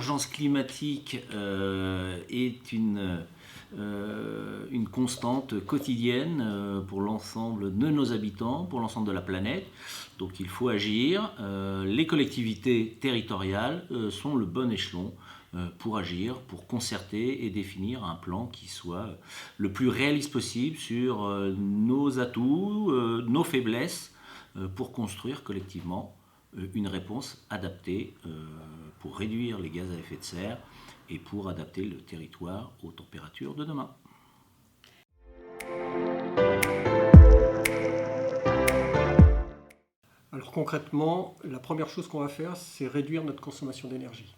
l'urgence climatique est une constante quotidienne pour l'ensemble de nos habitants, pour l'ensemble de la planète. Donc il faut agir. Les collectivités territoriales sont le bon échelon pour agir, pour concerter et définir un plan qui soit le plus réaliste possible sur nos atouts, nos faiblesses, pour construire collectivement une réponse adaptée pour réduire les gaz à effet de serre et pour adapter le territoire aux températures de demain. Alors concrètement, la première chose qu'on va faire, c'est réduire notre consommation d'énergie.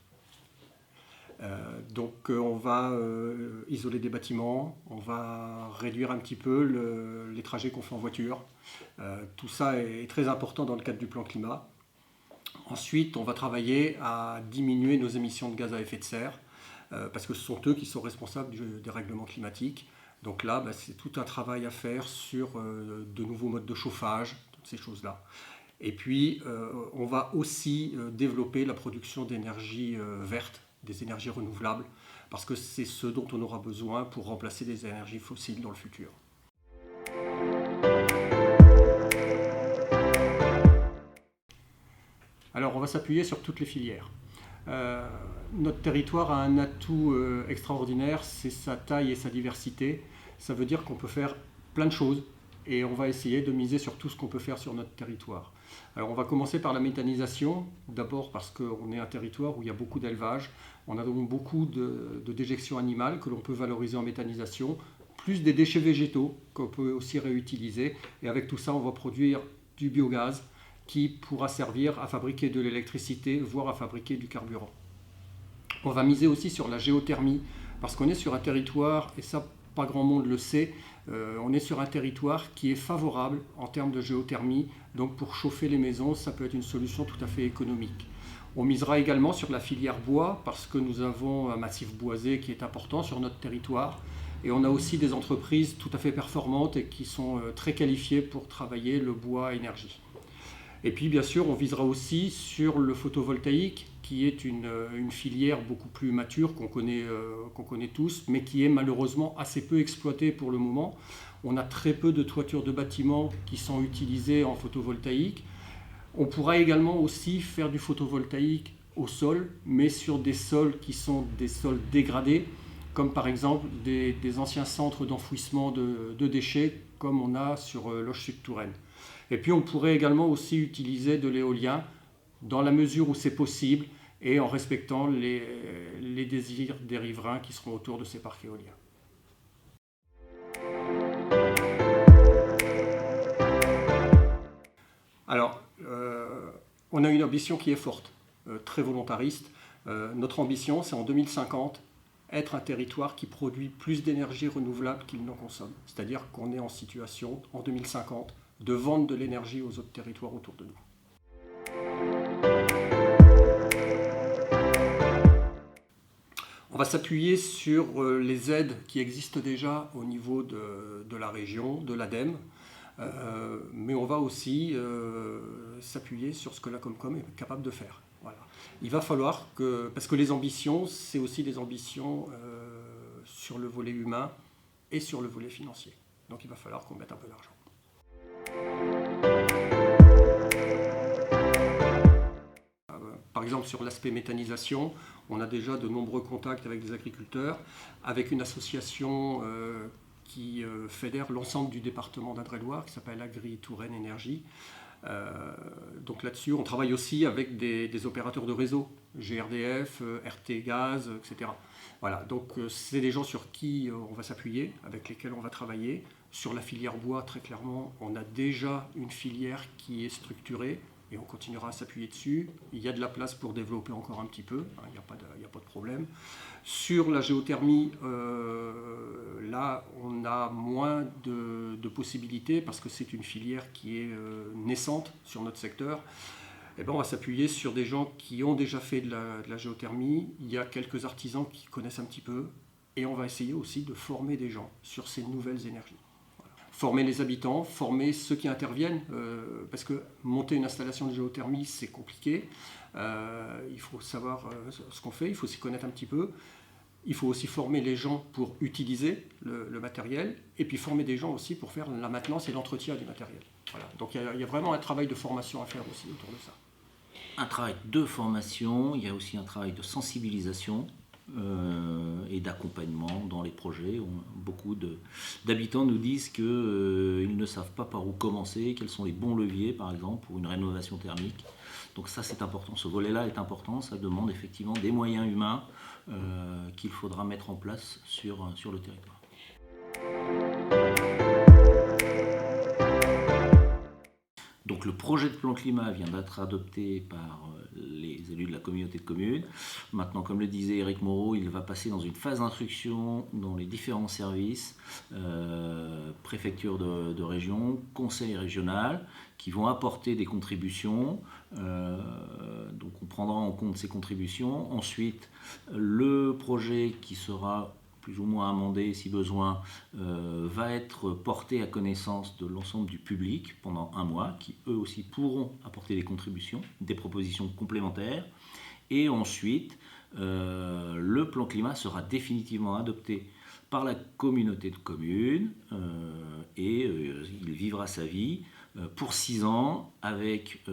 Donc on va isoler des bâtiments, on va réduire un petit peu les trajets qu'on fait en voiture. Tout ça est très important dans le cadre du plan climat. Ensuite, on va travailler à diminuer nos émissions de gaz à effet de serre, parce que ce sont eux qui sont responsables du dérèglement climatique. Donc là, c'est tout un travail à faire sur de nouveaux modes de chauffage, toutes ces choses-là. Et puis, on va aussi développer la production d'énergie verte, des énergies renouvelables, parce que c'est ce dont on aura besoin pour remplacer les énergies fossiles dans le futur. Alors, on va s'appuyer sur toutes les filières. Notre territoire a un atout extraordinaire, c'est sa taille et sa diversité. Ça veut dire qu'on peut faire plein de choses et on va essayer de miser sur tout ce qu'on peut faire sur notre territoire. Alors, on va commencer par la méthanisation, d'abord parce qu'on est un territoire où il y a beaucoup d'élevage. On a donc beaucoup de déjections animales que l'on peut valoriser en méthanisation, plus des déchets végétaux qu'on peut aussi réutiliser. Et avec tout ça, on va produire du biogaz qui pourra servir à fabriquer de l'électricité, voire à fabriquer du carburant. On va miser aussi sur la géothermie, parce qu'on est sur un territoire, et ça pas grand monde le sait, on est sur un territoire qui est favorable en termes de géothermie, donc pour chauffer les maisons, ça peut être une solution tout à fait économique. On misera également sur la filière bois, parce que nous avons un massif boisé qui est important sur notre territoire, et on a aussi des entreprises tout à fait performantes et qui sont très qualifiées pour travailler le bois à énergie. Et puis bien sûr, on visera aussi sur le photovoltaïque, qui est une filière beaucoup plus mature qu'on connaît tous, mais qui est malheureusement assez peu exploitée pour le moment. On a très peu de toitures de bâtiments qui sont utilisées en photovoltaïque. On pourra également aussi faire du photovoltaïque au sol, mais sur des sols qui sont des sols dégradés, comme par exemple des anciens centres d'enfouissement de déchets, comme on a sur Loches-Sud-Touraine. Et puis on pourrait également aussi utiliser de l'éolien dans la mesure où c'est possible et en respectant les désirs des riverains qui seront autour de ces parcs éoliens. Alors, on a une ambition qui est forte, très volontariste. Notre ambition, c'est en 2050, être un territoire qui produit plus d'énergie renouvelable qu'il n'en consomme. C'est-à-dire qu'on est en situation, en 2050, de vendre de l'énergie aux autres territoires autour de nous. On va s'appuyer sur les aides qui existent déjà au niveau de la région, de l'ADEME, mais on va aussi s'appuyer sur ce que la Comcom est capable de faire. Voilà. Il va falloir que, parce que les ambitions, c'est aussi des ambitions sur le volet humain et sur le volet financier. Donc il va falloir qu'on mette un peu d'argent. Par exemple, sur l'aspect méthanisation, on a déjà de nombreux contacts avec des agriculteurs, avec une association qui fédère l'ensemble du département d'Indre-et-Loire, qui s'appelle Agri-Touraine Énergie. Donc là-dessus, on travaille aussi avec des opérateurs de réseau, GRDF, RT Gaz, etc. Voilà, donc c'est des gens sur qui on va s'appuyer, avec lesquels on va travailler. Sur la filière bois, très clairement, on a déjà une filière qui est structurée et on continuera à s'appuyer dessus. Il y a de la place pour développer encore un petit peu, il n'y a pas de problème. Sur la géothermie, là, on a moins de possibilités parce que c'est une filière qui est naissante sur notre secteur. Et ben, on va s'appuyer sur des gens qui ont déjà fait de la géothermie. Il y a quelques artisans qui connaissent un petit peu et on va essayer aussi de former des gens sur ces nouvelles énergies. former les habitants, former ceux qui interviennent, parce que monter une installation de géothermie, c'est compliqué. Il faut savoir ce qu'on fait, il faut s'y connaître un petit peu. Il faut aussi former les gens pour utiliser le matériel, et puis former des gens aussi pour faire la maintenance et l'entretien du matériel. Voilà. Donc il y a vraiment un travail de formation à faire aussi autour de ça. Un travail de formation, il y a aussi un travail de sensibilisation et d'accompagnement dans les projets. Beaucoup d'habitants nous disent qu'ils ne savent pas par où commencer, quels sont les bons leviers par exemple pour une rénovation thermique. Donc ça c'est important, ce volet-là est important, ça demande effectivement des moyens humains qu'il faudra mettre en place sur le territoire. Donc le projet de plan climat vient d'être adopté par les élus de la communauté de communes. Maintenant, comme le disait Éric Moreau, il va passer dans une phase d'instruction dans les différents services, préfecture de région, conseil régional, qui vont apporter des contributions. Donc on prendra en compte ces contributions. Ensuite, le projet qui sera plus ou moins amendé si besoin, va être porté à connaissance de l'ensemble du public pendant un mois, qui eux aussi pourront apporter des contributions, des propositions complémentaires. Et ensuite, le plan climat sera définitivement adopté par la communauté de communes et il vivra sa vie pour 6 ans avec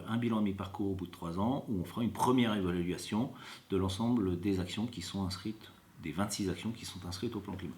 un bilan à mi-parcours au bout de 3 ans où on fera une première évaluation de l'ensemble des actions qui sont inscrites, des 26 actions qui sont inscrites au plan climat.